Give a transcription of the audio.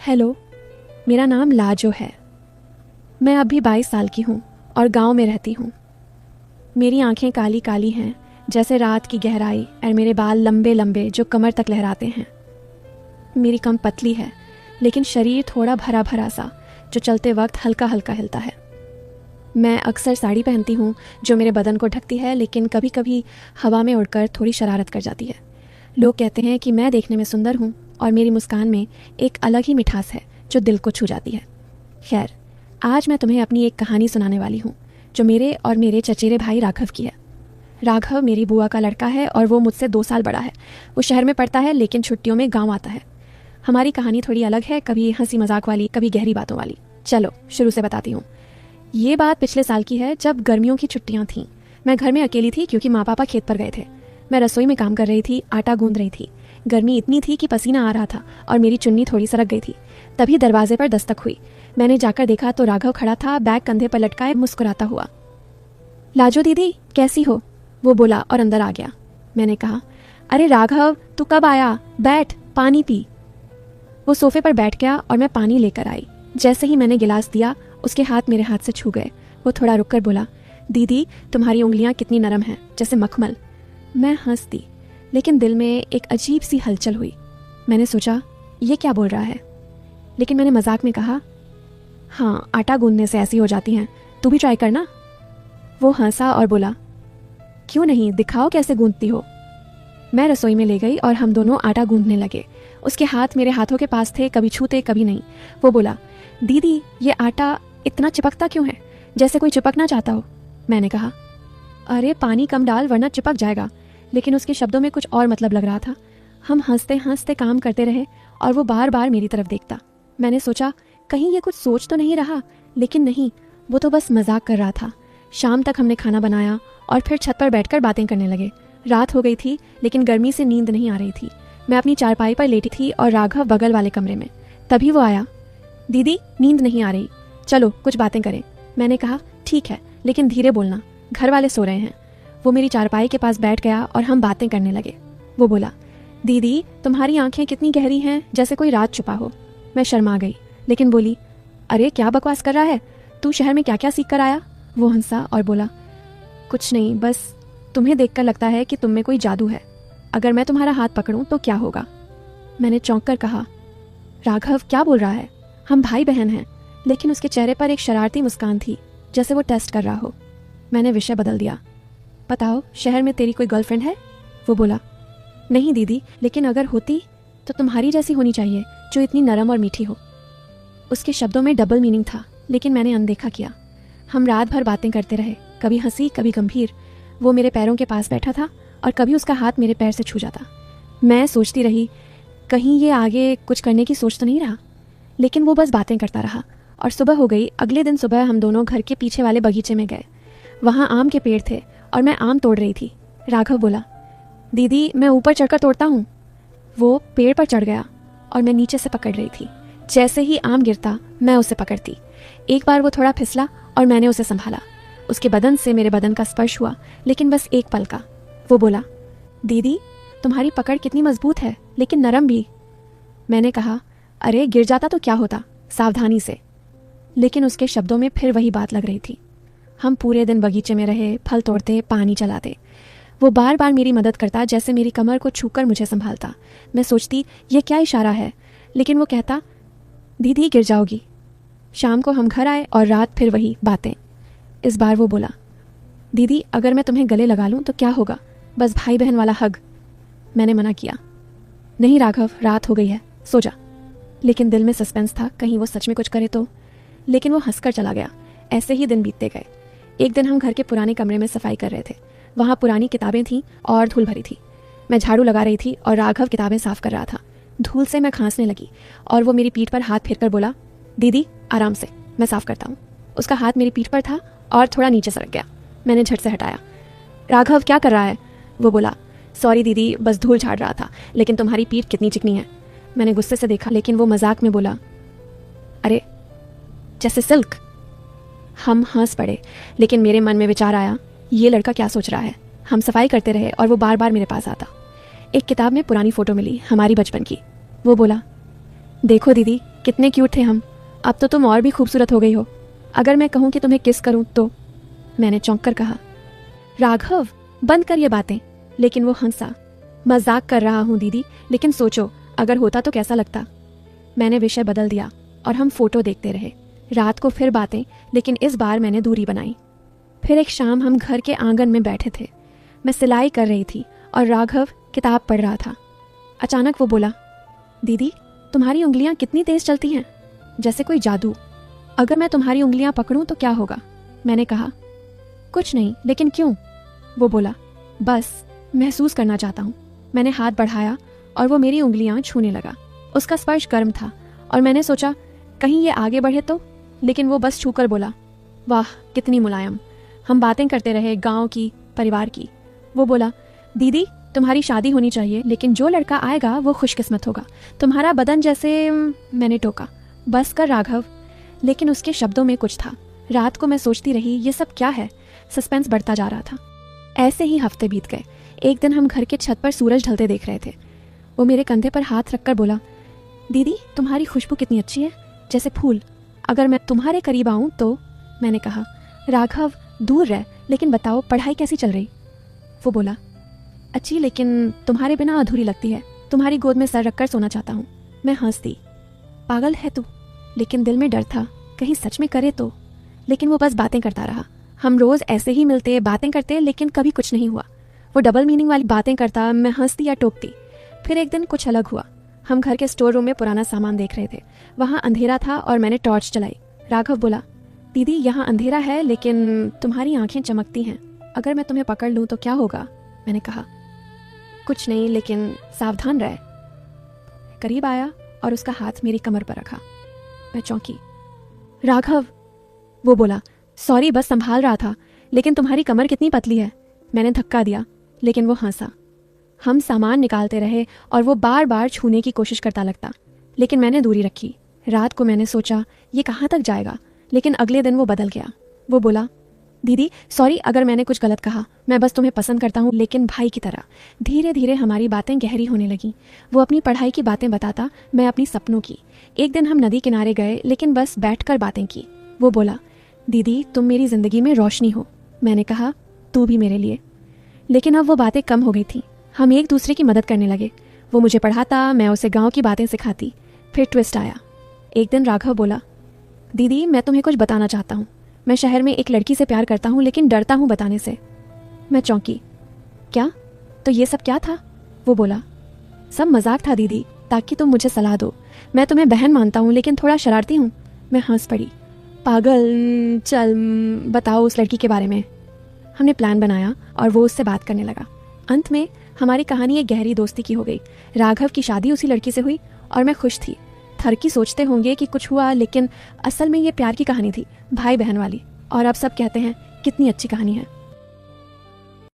Hello, मेरा नाम लाजो है। मैं अभी 22 साल की हूँ और गांव में रहती हूँ। मेरी आंखें काली काली हैं जैसे रात की गहराई और मेरे बाल लंबे लंबे जो कमर तक लहराते हैं। मेरी कम पतली है लेकिन शरीर थोड़ा भरा भरा सा जो चलते वक्त हल्का हल्का हिलता है। मैं अक्सर साड़ी पहनती हूँ जो मेरे बदन को ढकती है, लेकिन कभी कभी हवा में उड़कर थोड़ी शरारत कर जाती है। लोग कहते हैं कि मैं देखने में सुंदर हूँ और मेरी मुस्कान में एक अलग ही मिठास है जो दिल को छू जाती है। खैर, आज मैं तुम्हें अपनी एक कहानी सुनाने वाली हूँ जो मेरे और मेरे चचेरे भाई राघव की है। राघव मेरी बुआ का लड़का है और वो मुझसे 2 साल बड़ा है। वो शहर में पढ़ता है लेकिन छुट्टियों में गाँव आता है। हमारी कहानी थोड़ी अलग है, कभी हंसी मजाक वाली, कभी गहरी बातों वाली। चलो शुरू से बताती हूँ। ये बात पिछले साल की है जब गर्मियों की छुट्टियाँ थीं। मैं घर में अकेली थी क्योंकि माँ पापा खेत पर गए थे। मैं रसोई में काम कर रही थी, आटा गूंद रही थी। गर्मी इतनी थी कि पसीना आ रहा था और मेरी चुन्नी थोड़ी सरक गई थी। तभी दरवाजे पर दस्तक हुई। मैंने जाकर देखा तो राघव खड़ा था, बैग कंधे पर लटकाए, मुस्कुराता हुआ। लाजो दीदी, कैसी हो? वो बोला और अंदर आ गया। मैंने कहा, अरे राघव, तू कब आया? बैठ, पानी पी। वो सोफे पर बैठ गया और मैं पानी लेकर आई। जैसे ही मैंने गिलास दिया उसके हाथ मेरे हाथ से छू गए। वो थोड़ा रुककर बोला, दीदी तुम्हारी उंगलियां कितनी नरम हैं, जैसे मखमल। मैं हंस दी लेकिन दिल में एक अजीब सी हलचल हुई। मैंने सोचा ये क्या बोल रहा है, लेकिन मैंने मजाक में कहा, हाँ आटा गूंदने से ऐसी हो जाती हैं, तू भी ट्राई करना। वो हंसा और बोला, क्यों नहीं, दिखाओ कैसे गूंदती हो। मैं रसोई में ले गई और हम दोनों आटा गूंदने लगे। उसके हाथ मेरे हाथों के पास थे, कभी छूते कभी नहीं। वो बोला, दीदी ये आटा इतना चिपकता क्यों है, जैसे कोई चिपकना चाहता हो। मैंने कहा, अरे पानी कम डाल वरना चिपक जाएगा। लेकिन उसके शब्दों में कुछ और मतलब लग रहा था। हम हंसते हंसते काम करते रहे और वो बार बार मेरी तरफ देखता। मैंने सोचा कहीं ये कुछ सोच तो नहीं रहा, लेकिन नहीं, वो तो बस मजाक कर रहा था। शाम तक हमने खाना बनाया और फिर छत पर बैठकर बातें करने लगे। रात हो गई थी लेकिन गर्मी से नींद नहीं आ रही थी। मैं अपनी चारपाई पर लेटी थी और राघव बगल वाले कमरे में। तभी वो आया, दीदी नींद नहीं आ रही, चलो कुछ बातें करें। मैंने कहा, ठीक है, लेकिन धीरे बोलना, घर वाले सो रहे हैं। वो मेरी चारपाई के पास बैठ गया और हम बातें करने लगे। वो बोला, दीदी तुम्हारी आंखें कितनी गहरी हैं, जैसे कोई रात छुपा हो। मैं शर्मा गई लेकिन बोली, अरे क्या बकवास कर रहा है, तू शहर में क्या क्या सीख कर आया। वो हंसा और बोला, कुछ नहीं, बस तुम्हें देखकर लगता है कि तुम में कोई जादू है। अगर मैं तुम्हारा हाथ पकड़ूं तो क्या होगा। मैंने चौंक कर कहा, राघव क्या बोल रहा है, हम भाई बहन हैं। लेकिन उसके चेहरे पर एक शरारती मुस्कान थी, जैसे वो टेस्ट कर रहा हो। मैंने विषय बदल दिया, बताओ शहर में तेरी कोई गर्लफ्रेंड है। वो बोला, नहीं दीदी, लेकिन अगर होती तो तुम्हारी जैसी होनी चाहिए, जो इतनी नरम और मीठी हो। उसके शब्दों में डबल मीनिंग था लेकिन मैंने अनदेखा किया। हम रात भर बातें करते रहे, कभी हंसी कभी गंभीर। वो मेरे पैरों के पास बैठा था और कभी उसका हाथ मेरे पैर से छू जाता। मैं सोचती रही कहीं ये आगे कुछ करने की सोच तो नहीं रहा, लेकिन वो बस बातें करता रहा। और सुबह हो गई। अगले दिन सुबह हम दोनों घर के पीछे वाले बगीचे में गए। वहाँ आम के पेड़ थे और मैं आम तोड़ रही थी। राघव बोला, दीदी मैं ऊपर चढ़कर तोड़ता हूँ। वो पेड़ पर चढ़ गया और मैं नीचे से पकड़ रही थी। जैसे ही आम गिरता मैं उसे पकड़ती। एक बार वो थोड़ा फिसला और मैंने उसे संभाला। उसके बदन से मेरे बदन का स्पर्श हुआ, लेकिन बस एक पल का। वो बोला, दीदी तुम्हारी पकड़ कितनी मजबूत है, लेकिन नरम भी। मैंने कहा, अरे गिर जाता तो क्या होता, सावधानी से। लेकिन उसके शब्दों में फिर वही बात लग रही थी। हम पूरे दिन बगीचे में रहे, फल तोड़ते, पानी चलाते। वो बार बार मेरी मदद करता, जैसे मेरी कमर को छूकर मुझे संभालता। मैं सोचती ये क्या इशारा है, लेकिन वो कहता, दीदी गिर जाओगी। शाम को हम घर आए और रात फिर वही बातें। इस बार वो बोला, दीदी अगर मैं तुम्हें गले लगा लूं तो क्या होगा, बस भाई बहन वाला हग। मैंने मना किया, नहीं राघव, रात हो गई है, सो जा। लेकिन दिल में सस्पेंस था, कहीं वो सच में कुछ करे तो। लेकिन वो हंसकर चला गया। ऐसे ही दिन बीतते गए। एक दिन हम घर के पुराने कमरे में सफाई कर रहे थे। वहाँ पुरानी किताबें थीं और धूल भरी थी। मैं झाड़ू लगा रही थी और राघव किताबें साफ कर रहा था। धूल से मैं खांसने लगी और वो मेरी पीठ पर हाथ फेरकर बोला, दीदी आराम से, मैं साफ करता हूँ। उसका हाथ मेरी पीठ पर था और थोड़ा नीचे सरक गया। मैंने झट से हटाया। राघव क्या कर रहा है? वो बोला, सॉरी दीदी, बस धूल झाड़ रहा था, लेकिन तुम्हारी पीठ कितनी चिकनी है। मैंने गुस्से से देखा, लेकिन वो मजाक में बोला, अरे जैसे सिल्क। हम हंस पड़े, लेकिन मेरे मन में विचार आया, ये लड़का क्या सोच रहा है। हम सफाई करते रहे और वो बार बार मेरे पास आता। एक किताब में पुरानी फ़ोटो मिली, हमारी बचपन की। वो बोला, देखो दीदी, कितने क्यूट थे हम। अब तो तुम और भी खूबसूरत हो गई हो। अगर मैं कहूँ कि तुम्हें किस करूँ तो? मैंने चौंक कर कहा। राघव, बंद कर ये बातें। लेकिन वो हंसा। मजाक कर रहा हूँ दीदी, लेकिन सोचो अगर होता तो कैसा लगता। मैंने विषय बदल दिया और हम फोटो देखते रहे। रात को फिर बातें, लेकिन इस बार मैंने दूरी बनाई। फिर एक शाम हम घर के आंगन में बैठे थे। मैं सिलाई कर रही थी और राघव किताब पढ़ रहा था। अचानक वो बोला, दीदी तुम्हारी उंगलियां कितनी तेज चलती हैं, जैसे कोई जादू। अगर मैं तुम्हारी उंगलियां पकड़ूं तो क्या होगा? मैंने कहा, कुछ नहीं, लेकिन क्यों? वो बोला, बस महसूस करना चाहता हूँ। मैंने हाथ बढ़ाया और वो मेरी उंगलियां छूने लगा। उसका स्पर्श गर्म था और मैंने सोचा कहीं ये आगे बढ़े तो, लेकिन वो बस छूकर बोला, वाह कितनी मुलायम। हम बातें करते रहे, गांव की, परिवार की। वो बोला, दीदी तुम्हारी शादी होनी चाहिए, लेकिन जो लड़का आएगा वो खुशकिस्मत होगा। तुम्हारा बदन जैसे। मैंने टोका, बस कर राघव। लेकिन उसके शब्दों में कुछ था। रात को मैं सोचती रही, ये सब क्या है? सस्पेंस बढ़ता जा रहा था। ऐसे ही हफ्ते बीत गए। एक दिन हम घर के छत पर सूरज ढलते देख रहे थे। वो मेरे कंधे पर हाथ रखकर बोला, दीदी तुम्हारी खुशबू कितनी अच्छी है, जैसे फूल। अगर मैं तुम्हारे करीब आऊं तो? मैंने कहा, राघव दूर रह, लेकिन बताओ पढ़ाई कैसी चल रही? वो बोला, अच्छी, लेकिन तुम्हारे बिना अधूरी लगती है। तुम्हारी गोद में सर रखकर सोना चाहता हूँ। मैं हंस दी। पागल है तू। लेकिन दिल में डर था, कहीं सच में करे तो। लेकिन वो बस बातें करता रहा। हम रोज ऐसे ही मिलते, बातें करते, लेकिन कभी कुछ नहीं हुआ। वो डबल मीनिंग वाली बातें करता, मैं हंसती या टोकती। फिर एक दिन कुछ अलग हुआ। हम घर के स्टोर रूम में पुराना सामान देख रहे थे। वहाँ अंधेरा था और मैंने टॉर्च चलाई। राघव बोला, दीदी यहाँ अंधेरा है, लेकिन तुम्हारी आंखें चमकती हैं। अगर मैं तुम्हें पकड़ लूँ तो क्या होगा? मैंने कहा, कुछ नहीं, लेकिन सावधान रहे। करीब आया और उसका हाथ मेरी कमर पर रखा। मैं चौंकी। राघव, वो बोला, सॉरी बस संभाल रहा था, लेकिन तुम्हारी कमर कितनी पतली है। मैंने धक्का दिया, लेकिन वो हंसा। हम सामान निकालते रहे और वो बार बार छूने की कोशिश करता लगता, लेकिन मैंने दूरी रखी। रात को मैंने सोचा ये कहाँ तक जाएगा, लेकिन अगले दिन वो बदल गया। वो बोला, दीदी सॉरी अगर मैंने कुछ गलत कहा। मैं बस तुम्हें पसंद करता हूँ, लेकिन भाई की तरह। धीरे धीरे हमारी बातें गहरी होने लगी। वो अपनी पढ़ाई की बातें बताता, मैं अपनी सपनों की। एक दिन हम नदी किनारे गए, लेकिन बस बैठकर बातें की। वो बोला, दीदी तुम मेरी जिंदगी में रोशनी हो। मैंने कहा, तू भी मेरे लिए। लेकिन अब वो बातें कम हो गई थी। हम एक दूसरे की मदद करने लगे। वो मुझे पढ़ाता, मैं उसे गाँव की बातें सिखाती। फिर ट्विस्ट आया। एक दिन राघव बोला, दीदी मैं तुम्हें कुछ बताना चाहता हूँ। मैं शहर में एक लड़की से प्यार करता हूँ, लेकिन डरता हूँ बताने से। मैं चौंकी। क्या? तो ये सब क्या था? वो बोला, सब मजाक था दीदी, ताकि तुम मुझे सलाह दो। मैं तुम्हें बहन मानता हूँ, लेकिन थोड़ा शरारती हूँ। मैं हंस पड़ी। पागल, चल बताओ उस लड़की के बारे में। हमने प्लान बनाया और वो उससे बात करने लगा। अंत में हमारी कहानी एक गहरी दोस्ती की हो गई। राघव की शादी उसी लड़की से हुई और मैं खुश थी। थरकी सोचते होंगे कि कुछ हुआ, लेकिन असल में ये प्यार की कहानी थी, भाई बहन वाली। और अब सब कहते हैं कितनी अच्छी कहानी है।